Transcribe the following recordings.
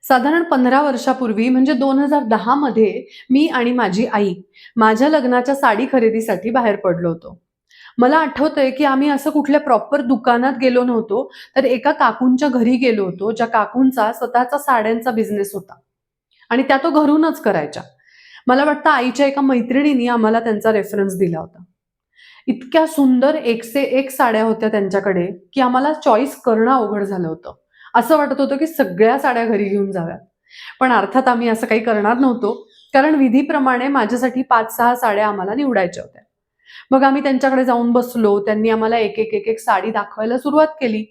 साधारण 15 वर्षापूर्वी म्हणजे 2010 मध्ये मी आणि माझी आई माझ्या लग्नाच्या साडी खरेदीसाठी बाहेर पडलो होतो. मला आठवतंय की आम्ही असं कुठल्या प्रॉपर दुकानात गेलो नव्हतो, तर एका काकूंच्या घरी गेलो होतो, ज्या काकूंचा स्वतःचा साड्यांचा बिझनेस होता आणि त्या तो घरूनच करायच्या. मला वाटतं आईच्या एका मैत्रिणीने आम्हाला त्यांचा रेफरन्स दिला होता. इतक्या सुंदर एकसे एक साड्या होत्या त्यांच्याकडे, की आम्हाला चॉईस करणं अवघड झालं होतं. असं वाटत होतं, की सगळ्या साड्या घरी घेऊन जाव्यात. पण अर्थात आम्ही असं काही करणार नव्हतो, कारण विधीप्रमाणे माझ्यासाठी 5-6 साड्या आम्हाला निवडायच्या होत्या. मग आम्ही त्यांच्याकडे जाऊन बसलो. त्यांनी आम्हाला एक-एक साडी दाखवायला सुरुवात केली.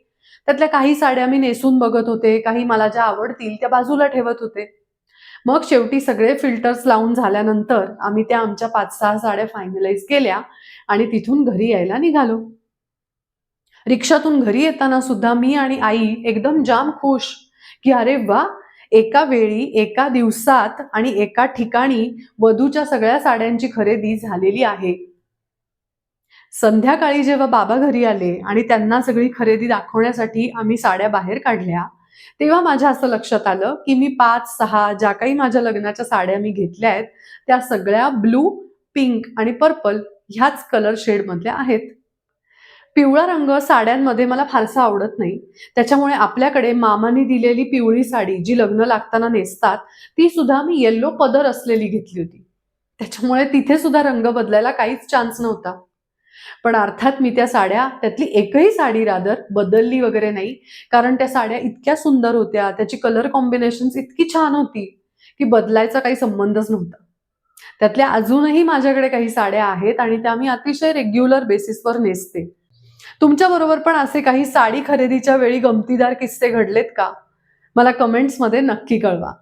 त्यातल्या काही साड्या मी नेसून बघत होते, काही मला ज्या आवडतील त्या बाजूला ठेवत होते. मग शेवटी सगळे फिल्टर्स लावून झाल्यानंतर आम्ही त्या आमच्या 5-6 साड्या फायनलाईज केल्या आणि तिथून घरी यायला निघालो. रिक्षातून घरी येताना सुद्धा मी आणि आई एकदम जाम खुश, की अरे वा, एका वेळी, एका दिवसात आणि एका ठिकाणी वधूच्या सगळ्या साड्यांची खरेदी झालेली आहे. संध्याकाळी जेव्हा बाबा घरी आले आणि त्यांना सगळी खरेदी दाखवण्यासाठी आम्ही साड्या बाहेर काढल्या, तेव्हा माझ्या असं लक्षात आलं, की मी 5-6 ज्या काही माझ्या लग्नाच्या साड्या मी घेतल्या आहेत, त्या सगळ्या ब्लू, पिंक आणि पर्पल ह्याच कलर शेडमधल्या आहेत. पिवळा रंग साड्यांमध्ये मला फारसा आवडत नाही. त्याच्यामुळे आपल्याकडे मामाने दिलेली पिवळी साडी जी लग्न लागताना नेसतात, ती सुद्धा मी येलो पदर असलेली घेतली होती. त्याच्यामुळे तिथे सुद्धा रंग बदलायला काहीच चान्स नव्हता. पण अर्थात मी त्या साड्या, त्यातली एकही साडी रादर बदलली वगैरे नाही. कारण त्या साड्या इतक्या सुंदर होत्या, त्याची कलर कॉम्बिनेशन्स इतकी छान होती, की बदलायचा काही संबंधच नव्हता. त्यातल्या अजूनही माझ्याकडे काही साड्या आहेत आणि त्या मी अतिशय रेग्युलर बेसिसवर नेसते. तुमच्याबरोबर पण असे काही साडी खरेदीच्या वेळी गमतीदार किस्से घडलेत का? मला कमेंट्समध्ये नक्की कळवा.